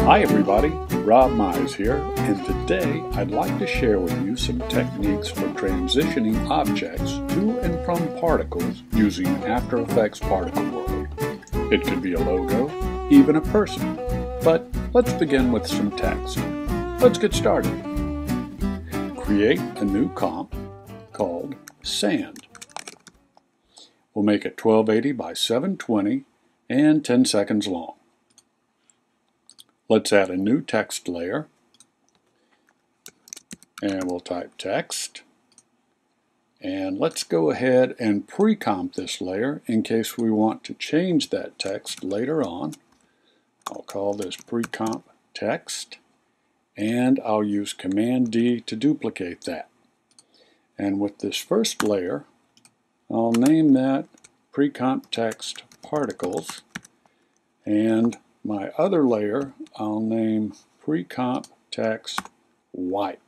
Hi everybody, Rob Mize here, and today I'd like to share with you some techniques for transitioning objects to and from particles using After Effects Particle World. It could be a logo, even a person, but let's begin with some text. Let's get started. Create a new comp called Sand. We'll make it 1280 by 720 and 10 seconds long. Let's add a new text layer, and we'll type text, and let's go ahead and pre-comp this layer in case we want to change that text later on. I'll call this pre-comp text, and I'll use Command D to duplicate that. And with this first layer, I'll name that pre-comp text particles, and my other layer I'll name pre-comp text wipe.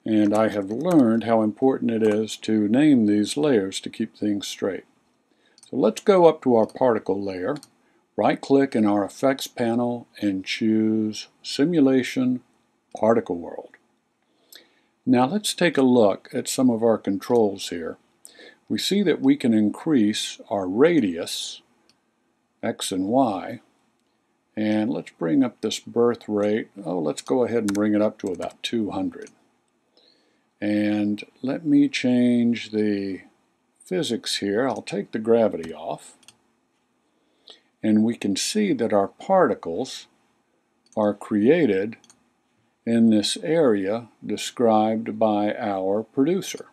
And I have learned how important it is to name these layers to keep things straight. So let's go up to our particle layer, right click in our effects panel and choose Simulation Particle World. Now let's take a look at some of our controls here. We see that we can increase our radius, X and Y, and let's bring up this birth rate. Let's go ahead and bring it up to about 200. And let me change the physics here. I'll take the gravity off, and we can see that our particles are created in this area described by our producer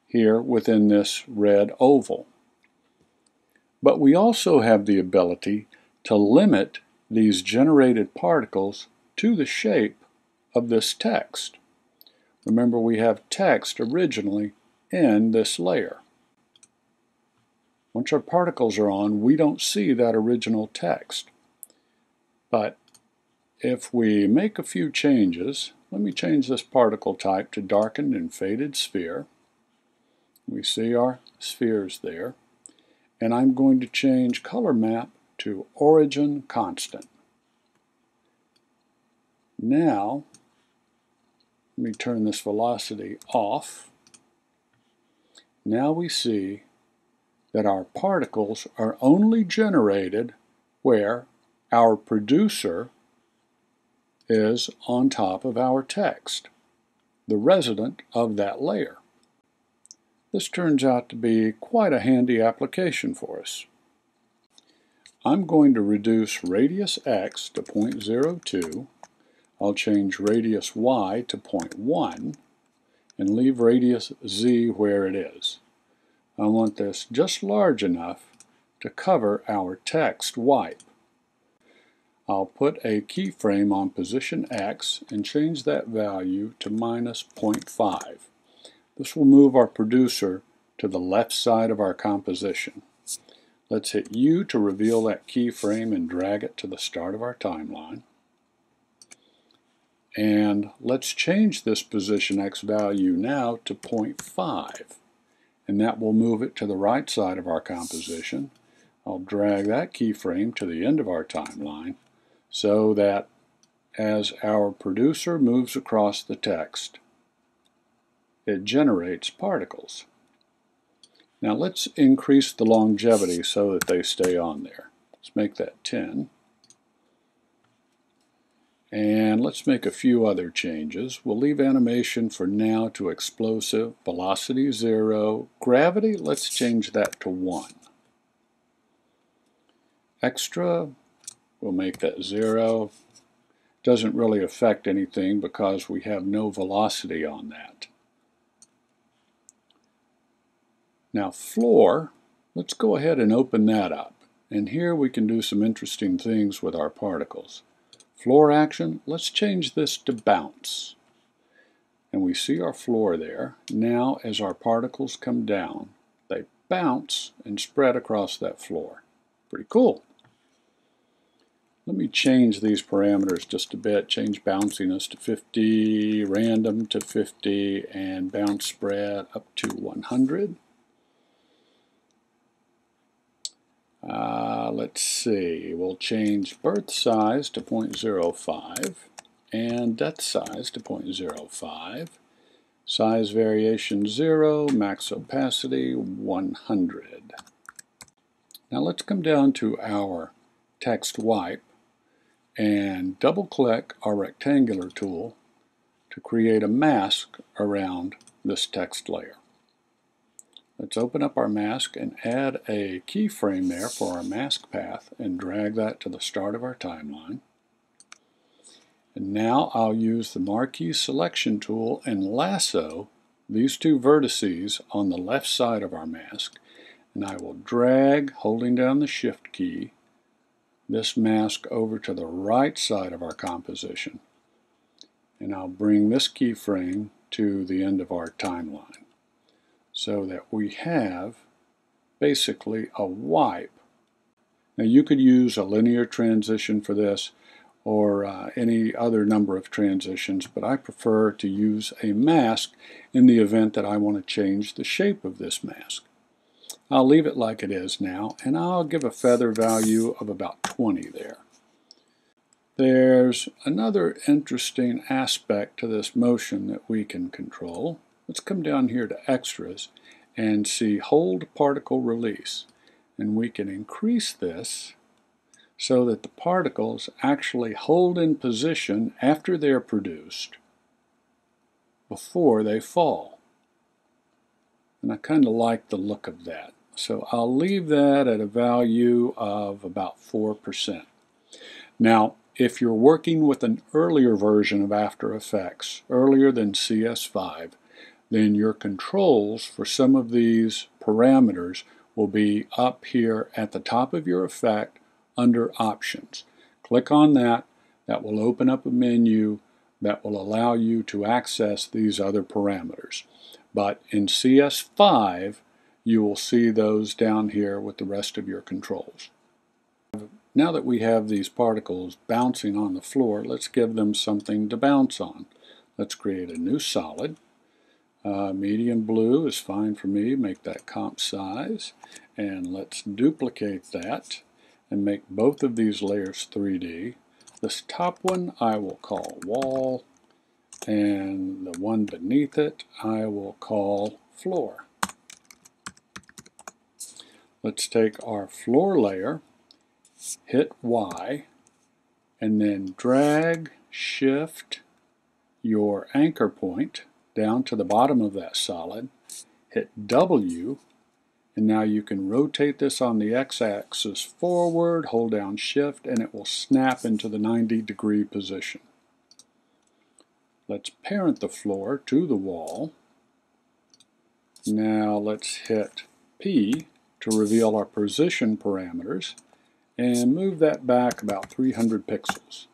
here within this red oval. But we also have the ability to limit these generated particles to the shape of this text. Remember, we have text originally in this layer. Once our particles are on, we don't see that original text. But if we make a few changes, let me change this particle type to darkened and faded sphere. We see our spheres there. And I'm going to change color map to origin constant. Now, let me turn this velocity off. Now we see that our particles are only generated where our producer is on top of our text, the resident of that layer. This turns out to be quite a handy application for us. I'm going to reduce radius X to 0.02. I'll change radius Y to 0.1 and leave radius Z where it is. I want this just large enough to cover our text wipe. I'll put a keyframe on position X and change that value to -0.5. This will move our producer to the left side of our composition. Let's hit U to reveal that keyframe and drag it to the start of our timeline. And let's change this position X value now to 0.5. And that will move it to the right side of our composition. I'll drag that keyframe to the end of our timeline so that as our producer moves across the text, it generates particles. Now let's increase the longevity so that they stay on there. Let's make that 10. And let's make a few other changes. We'll leave animation for now to explosive, velocity 0, gravity, let's change that to 1. Extra, we'll make that 0. Doesn't really affect anything because we have no velocity on that. Now floor, let's go ahead and open that up. And here we can do some interesting things with our particles. Floor action, let's change this to bounce. And we see our floor there. Now as our particles come down, they bounce and spread across that floor. Pretty cool. Let me change these parameters just a bit. Change bounciness to 50, random to 50, and bounce spread up to 100. Let's see, we'll change birth size to 0.05 and depth size to 0.05. Size variation 0, max opacity 100. Now let's come down to our text wipe and double click our rectangular tool to create a mask around this text layer. Let's open up our mask and add a keyframe there for our mask path and drag that to the start of our timeline. And now I'll use the marquee selection tool and lasso these two vertices on the left side of our mask, and I will drag, holding down the shift key, this mask over to the right side of our composition. And I'll bring this keyframe to the end of our timeline so that we have basically a wipe. Now you could use a linear transition for this or any other number of transitions, but I prefer to use a mask in the event that I want to change the shape of this mask. I'll leave it like it is now, and I'll give a feather value of about 20 there. There's another interesting aspect to this motion that we can control. Let's come down here to Extras and see Hold Particle Release. And we can increase this so that the particles actually hold in position after they're produced before they fall. And I kind of like the look of that. So I'll leave that at a value of about 4%. Now, if you're working with an earlier version of After Effects, earlier than CS5, then your controls for some of these parameters will be up here at the top of your effect under Options. Click on that. That will open up a menu that will allow you to access these other parameters. But in CS5, you will see those down here with the rest of your controls. Now that we have these particles bouncing on the floor, let's give them something to bounce on. Let's create a new solid. Medium blue is fine for me. Make that comp size. And let's duplicate that and make both of these layers 3D. This top one I will call wall, and the one beneath it I will call floor. Let's take our floor layer, hit Y, and then drag, shift your anchor point down to the bottom of that solid, hit W, and now you can rotate this on the x-axis forward, hold down shift, and it will snap into the 90-degree position. Let's parent the floor to the wall. Now let's hit P to reveal our position parameters and move that back about 300 pixels.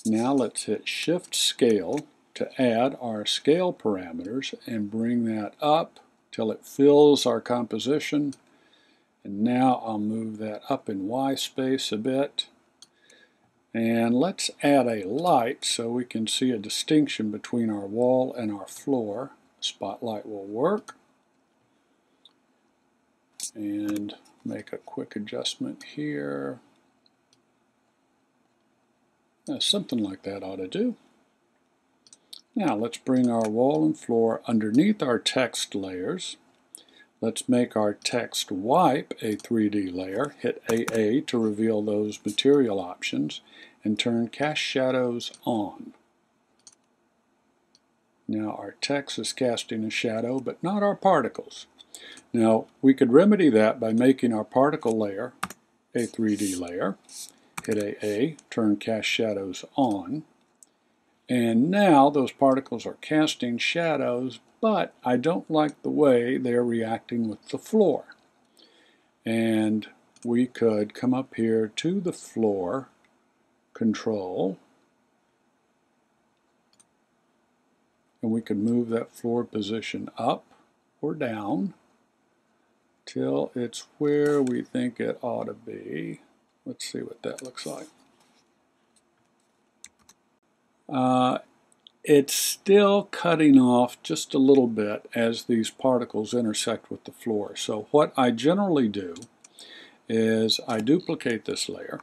Now let's hit Shift Scale to add our scale parameters and bring that up till it fills our composition. And now I'll move that up in Y space a bit. And let's add a light so we can see a distinction between our wall and our floor. Spotlight will work. And make a quick adjustment here. Something like that ought to do. Now let's bring our wall and floor underneath our text layers. Let's make our text wipe a 3D layer. Hit AA to reveal those material options and turn Cast Shadows on. Now our text is casting a shadow, but not our particles. Now we could remedy that by making our particle layer a 3D layer. Hit AA, turn Cast Shadows on. And now those particles are casting shadows, but I don't like the way they're reacting with the floor. And we could come up here to the floor control, and we could move that floor position up or down till it's where we think it ought to be. Let's see what that looks like. It's still cutting off just a little bit as these particles intersect with the floor. So what I generally do is I duplicate this layer.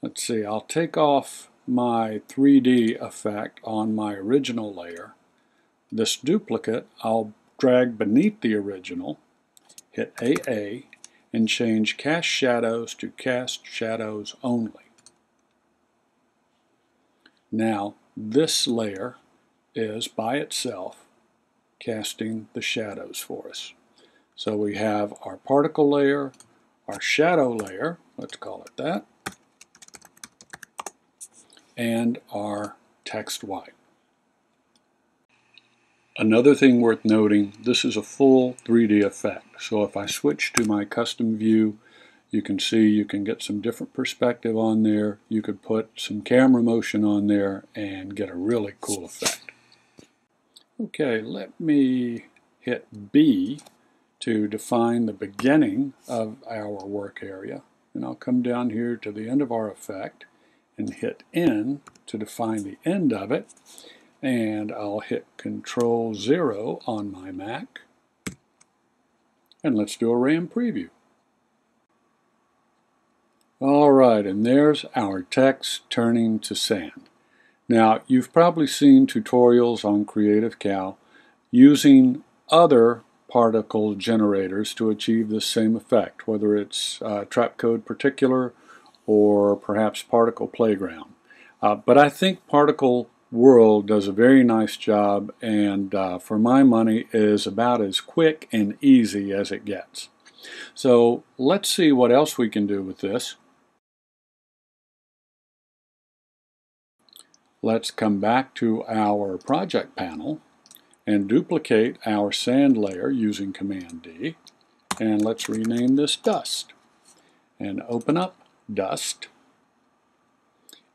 Let's see, I'll take off my 3D effect on my original layer. This duplicate I'll drag beneath the original, hit AA, and change Cast Shadows to Cast Shadows Only. Now this layer is by itself casting the shadows for us. So we have our particle layer, our shadow layer, let's call it that, and our text white. Another thing worth noting, this is a full 3D effect. So if I switch to my custom view, you can see you can get some different perspective on there. You could put some camera motion on there and get a really cool effect. Okay, let me hit B to define the beginning of our work area. And I'll come down here to the end of our effect and hit N to define the end of it. And I'll hit Control 0 on my Mac. And let's do a RAM preview. Alright, and there's our text turning to sand. Now, you've probably seen tutorials on Creative Cow using other particle generators to achieve the same effect, whether it's Trapcode Particular or perhaps Particle Playground. But I think Particle World does a very nice job, and for my money is about as quick and easy as it gets. So let's see what else we can do with this. Let's come back to our project panel and duplicate our sand layer using Command D, and let's rename this Dust, and open up Dust.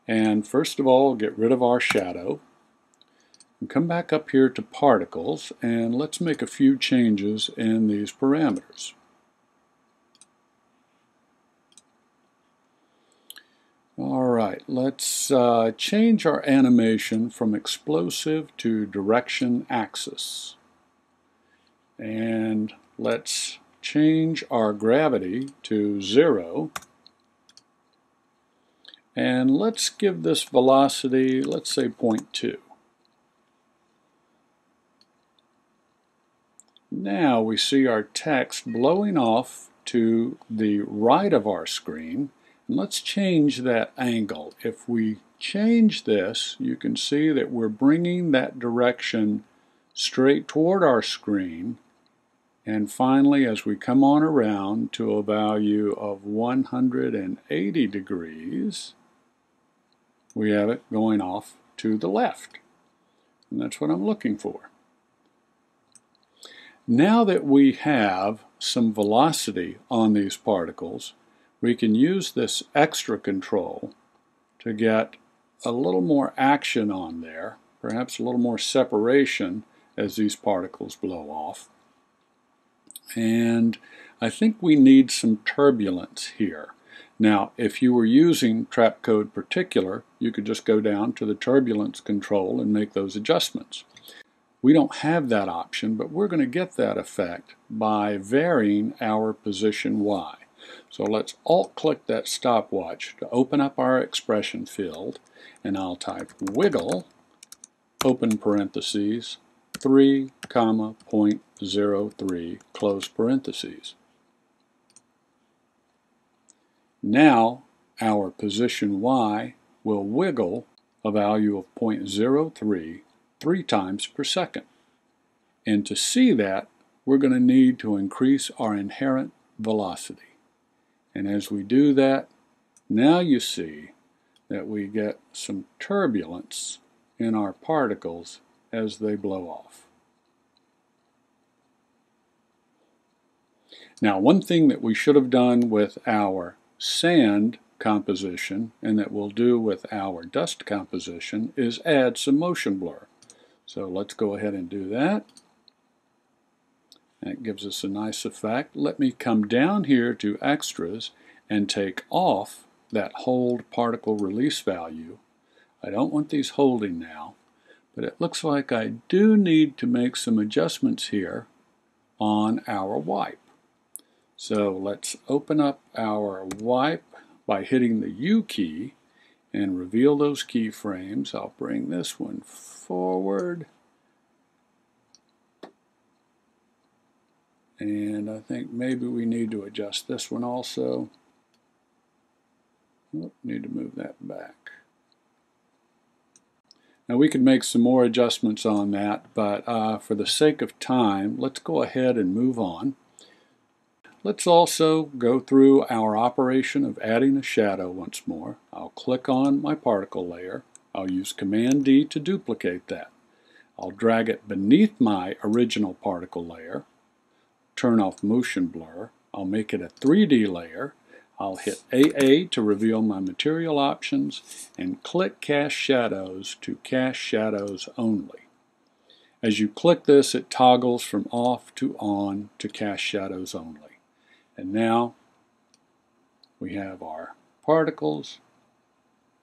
And first of all, get rid of our shadow. And come back up here to Particles, and let's make a few changes in these parameters. Alright, let's change our animation from explosive to direction axis. And let's change our gravity to 0. And let's give this velocity, let's say 0.2. Now we see our text blowing off to the right of our screen. And let's change that angle. If we change this, you can see that we're bringing that direction straight toward our screen. And finally, as we come on around to a value of 180 degrees, we have it going off to the left. And that's what I'm looking for. Now that we have some velocity on these particles, we can use this extra control to get a little more action on there, perhaps a little more separation as these particles blow off. And I think we need some turbulence here. Now, if you were using Trapcode Particular, you could just go down to the turbulence control and make those adjustments. We don't have that option, but we're going to get that effect by varying our position Y. So let's Alt-click that stopwatch to open up our expression field, and I'll type wiggle, open parentheses, 3, 0.03, close parentheses. Now our position Y will wiggle a value of 0.03 3 times per second. And to see that, we're going to need to increase our inherent velocity. And as we do that, now you see that we get some turbulence in our particles as they blow off. Now, one thing that we should have done with our sand composition, and that we'll do with our dust composition, is add some motion blur. So let's go ahead and do that. That gives us a nice effect. Let me come down here to Extras and take off that hold particle release value. I don't want these holding now, but it looks like I do need to make some adjustments here on our wipe. So let's open up our wipe by hitting the U key and reveal those keyframes. I'll bring this one forward. And I think maybe we need to adjust this one also. Oh, need to move that back. Now we could make some more adjustments on that, but for the sake of time, let's go ahead and move on. Let's also go through our operation of adding a shadow once more. I'll click on my particle layer. I'll use Command D to duplicate that. I'll drag it beneath my original particle layer, turn off motion blur. I'll make it a 3D layer. I'll hit AA to reveal my material options and click Cast Shadows to cast shadows only. As you click this, it toggles from off to on to cast shadows only. And now we have our particles,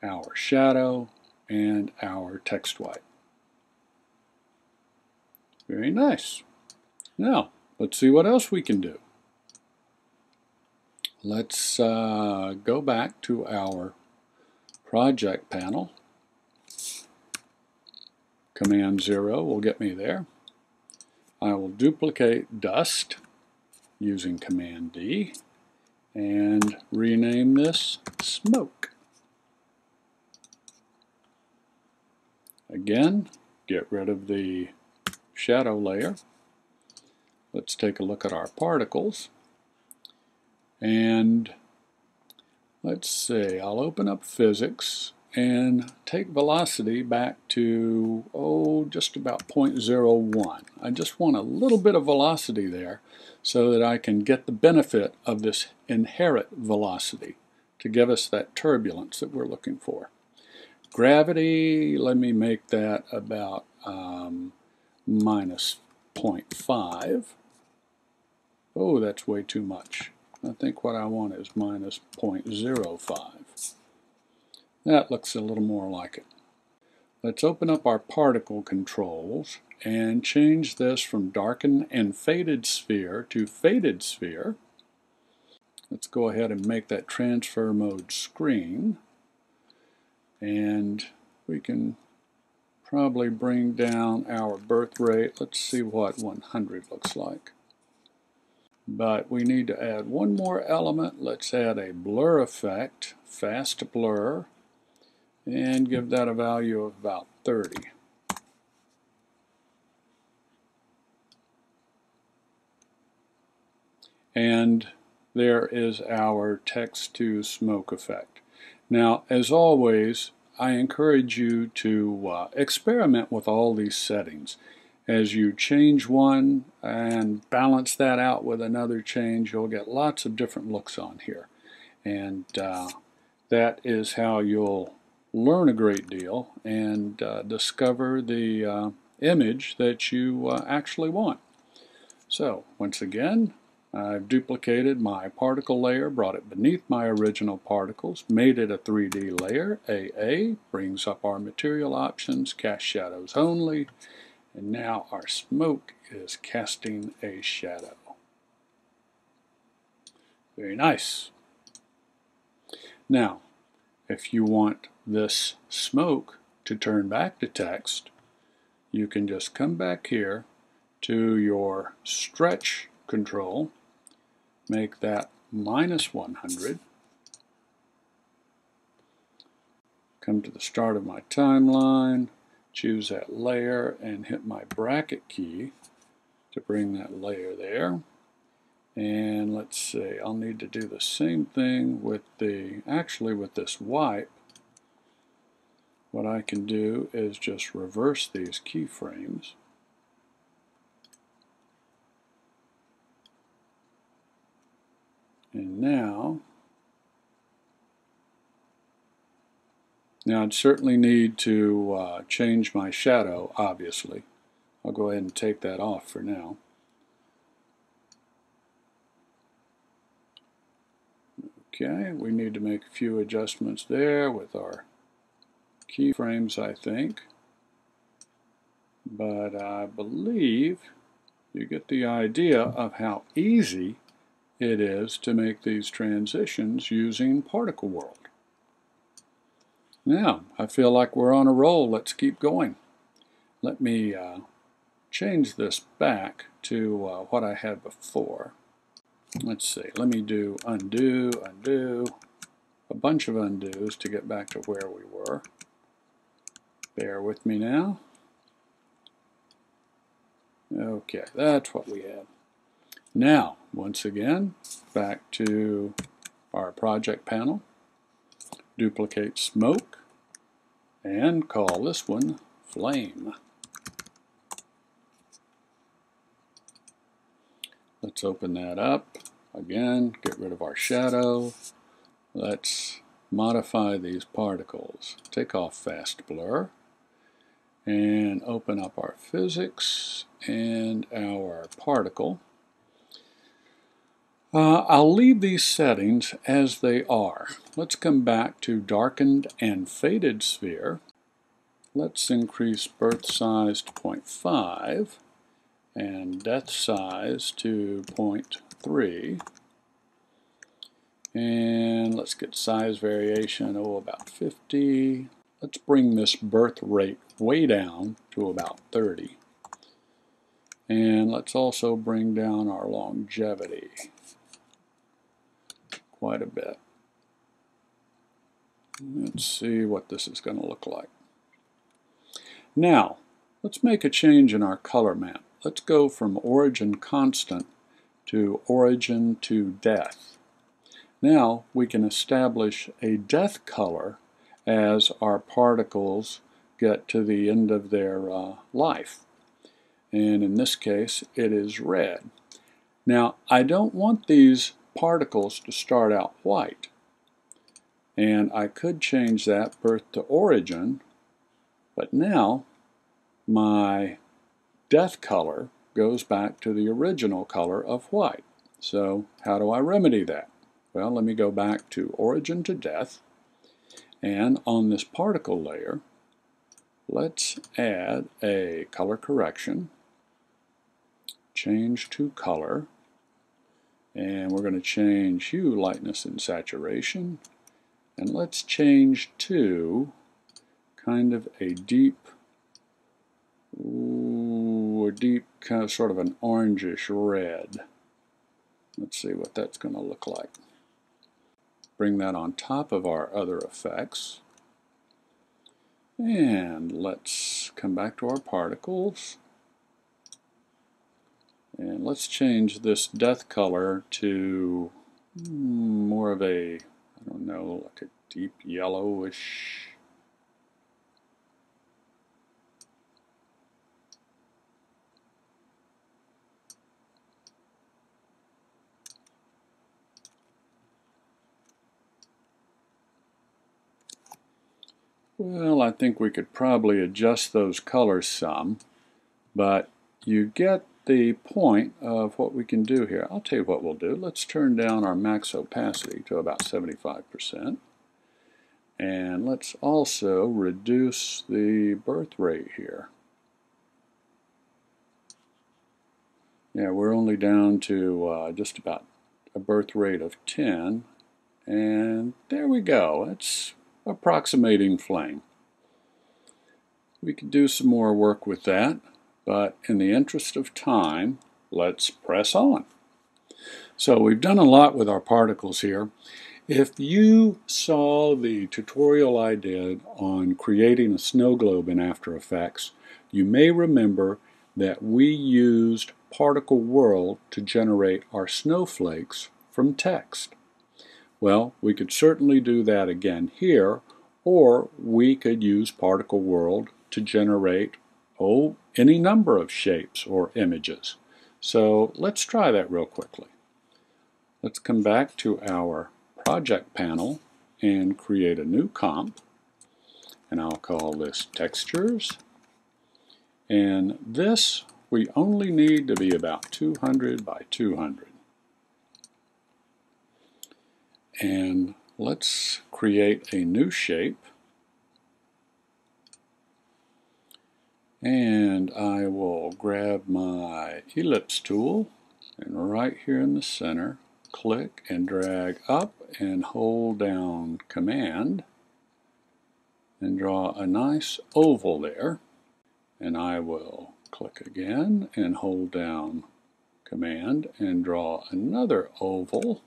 our shadow, and our text white. Very nice. Now, let's see what else we can do. Let's go back to our project panel. Command 0 will get me there. I will duplicate dust using Command D and rename this smoke. Again, get rid of the shadow layer. Let's take a look at our particles. And let's see, I'll open up physics and take velocity back to, just about 0.01. I just want a little bit of velocity there so that I can get the benefit of this inherent velocity to give us that turbulence that we're looking for. Gravity, let me make that about minus 0.5. Oh, that's way too much. I think what I want is minus 0.05. That looks a little more like it. Let's open up our particle controls and change this from darken and faded sphere to faded sphere. Let's go ahead and make that transfer mode screen. And we can probably bring down our birth rate. Let's see what 100 looks like. But we need to add one more element. Let's add a blur effect, fast blur, and give that a value of about 30. And there is our text to smoke effect. Now, as always, I encourage you to experiment with all these settings. As you change one and balance that out with another change, you'll get lots of different looks on here. And that is how you'll learn a great deal and discover the image that you actually want. So, once again, I've duplicated my particle layer, brought it beneath my original particles, made it a 3D layer. AA brings up our material options, cast shadows only, and now our smoke is casting a shadow. Very nice. Now, if you want this smoke to turn back to text, you can just come back here to your stretch control, make that minus 100, come to the start of my timeline, choose that layer and hit my bracket key to bring that layer there. And let's see, I'll need to do the same thing with with this wipe. What I can do is just reverse these keyframes. And now I'd certainly need to change my shadow, obviously. I'll go ahead and take that off for now. Okay, we need to make a few adjustments there with our keyframes, I think. But I believe you get the idea of how easy it is to make these transitions using Particle World. Now, I feel like we're on a roll. Let's keep going. Let me change this back to what I had before. Let's see, let me do undo, undo, a bunch of undos to get back to where we were. Bear with me now. Okay, that's what we had. Now, once again, back to our project panel. Duplicate smoke and call this one flame. Let's open that up. Again, get rid of our shadow. Let's modify these particles. Take off fast blur and open up our physics and our particle. I'll leave these settings as they are. Let's come back to darkened and faded sphere. Let's increase birth size to 0.5 and depth size to 0.3. And let's get size variation, about 50. Let's bring this birth rate way down to about 30. And let's also bring down our longevity quite a bit. Let's see what this is going to look like. Now, let's make a change in our color map. Let's go from origin constant to origin to death. Now we can establish a death color as our particles get to the end of their life. And in this case, it is red. Now, I don't want these particles to start out white. And I could change that birth to origin, but now my death color goes back to the original color of white. So how do I remedy that? Well, let me go back to origin to death, and on this particle layer, let's add a color correction, change to color, and we're going to change hue, lightness, and saturation, and let's change to kind of a deep kind of sort of an orangish red. Let's see what that's going to look like. Bring that on top of our other effects. And let's come back to our particles. And let's change this death color to more of a, I don't know, like a deep yellowish. Well, I think we could probably adjust those colors some, but you get the point of what we can do here. I'll tell you what we'll do. Let's turn down our max opacity to about 75%. And let's also reduce the birth rate here. Yeah, we're only down to just about a birth rate of 10. And there we go. It's approximating flame. We could do some more work with that, but in the interest of time, let's press on. So we've done a lot with our particles here. If you saw the tutorial I did on creating a snow globe in After Effects, you may remember that we used Particle World to generate our snowflakes from text. Well, we could certainly do that again here, or we could use Particle World to generate, any number of shapes or images. So let's try that real quickly. Let's come back to our project panel and create a new comp, and I'll call this Textures. And this we only need to be about 200 by 200. And let's create a new shape. And I will grab my ellipse tool, and right here in the center, click and drag up and hold down Command and draw a nice oval there. And I will click again and hold down Command and draw another oval.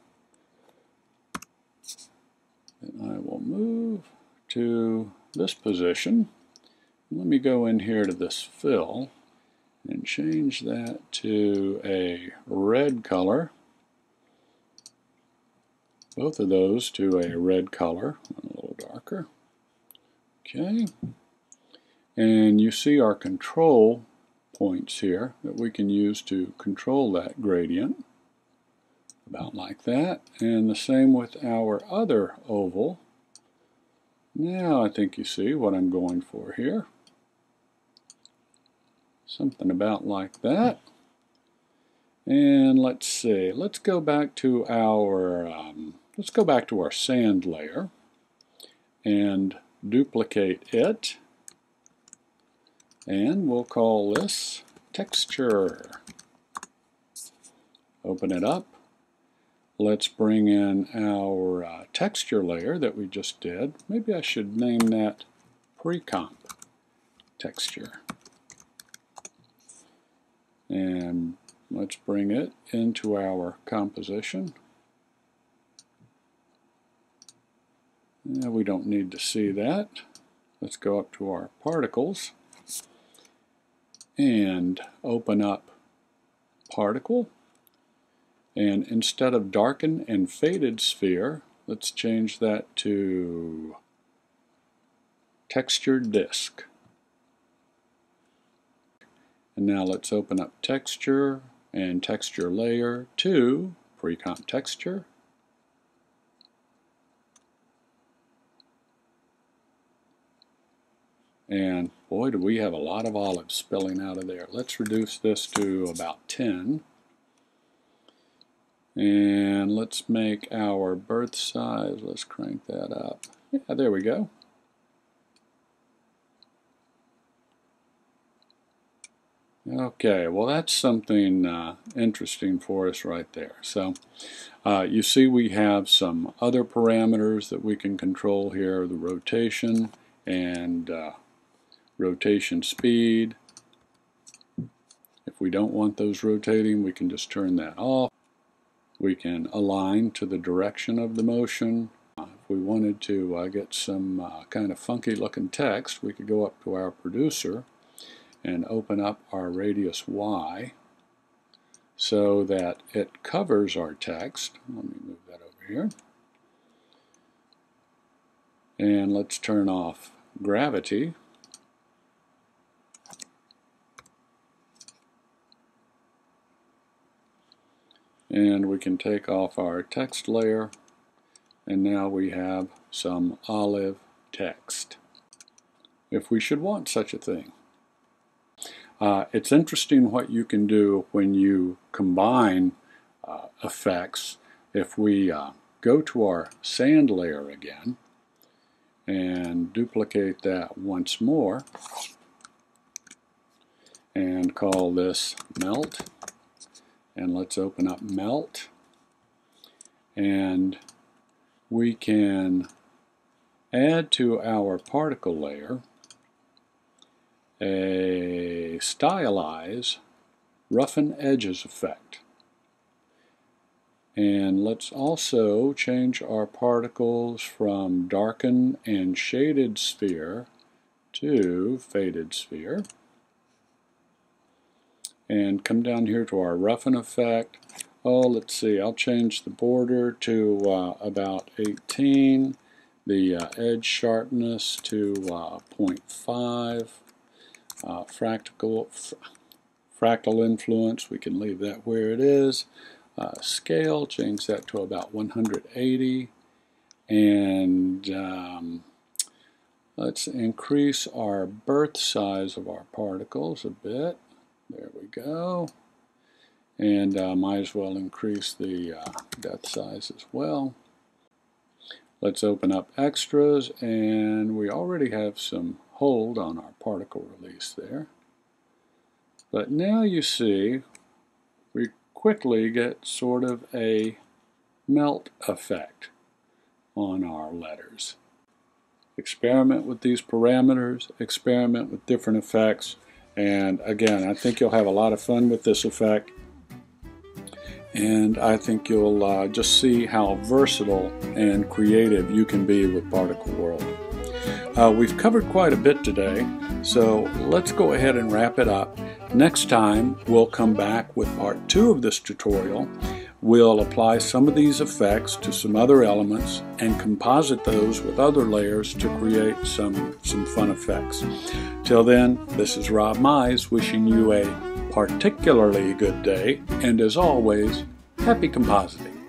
And I will move to this position. Let me go in here to this fill and change that to a red color. Both of those to a red color, a little darker. Okay. And you see our control points here that we can use to control that gradient. About like that. And the same with our other oval. Now I think you see what I'm going for here. Something about like that. And let's see. Let's go back to our sand layer and duplicate it. And we'll call this texture. Open it up. Let's bring in our texture layer that we just did. Maybe I should name that pre-comp texture. And let's bring it into our composition. Now we don't need to see that. Let's go up to our particles and open up particle. And instead of darken and faded sphere, let's change that to textured disk. And now let's open up texture and texture layer to pre-comp texture. And boy, do we have a lot of olives spilling out of there. Let's reduce this to about 10. And let's make our birth size, let's crank that up. Yeah, there we go. Okay, well that's something interesting for us right there. So you see we have some other parameters that we can control here, the rotation and rotation speed. If we don't want those rotating, we can just turn that off. We can align to the direction of the motion. If we wanted to get some kind of funky looking text, we could go up to our producer and open up our radius Y so that it covers our text. Let me move that over here. And let's turn off gravity. And we can take off our text layer, and now we have some olive text, if we should want such a thing. It's interesting what you can do when you combine effects. If we go to our sand layer again and duplicate that once more and call this melt. And let's open up melt, and we can add to our particle layer a stylize roughen edges effect. And let's also change our particles from darken and shaded sphere to faded sphere. And come down here to our roughen effect. Oh, let's see, I'll change the border to about 18, the edge sharpness to 0.5, fractal influence, we can leave that where it is. Scale, change that to about 180, and let's increase our birth size of our particles a bit. There we go. And might as well increase the depth size as well. Let's open up extras, and we already have some hold on our particle release there. But now you see we quickly get sort of a melt effect on our letters. Experiment with these parameters, experiment with different effects, and again, I think you'll have a lot of fun with this effect, and I think you'll just see how versatile and creative you can be with Particle World. We've covered quite a bit today, so let's go ahead and wrap it up. Next time we'll come back with part 2 of this tutorial. We'll apply some of these effects to some other elements and composite those with other layers to create some fun effects. Till then, this is Rob Mize wishing you a particularly good day, and as always, happy compositing.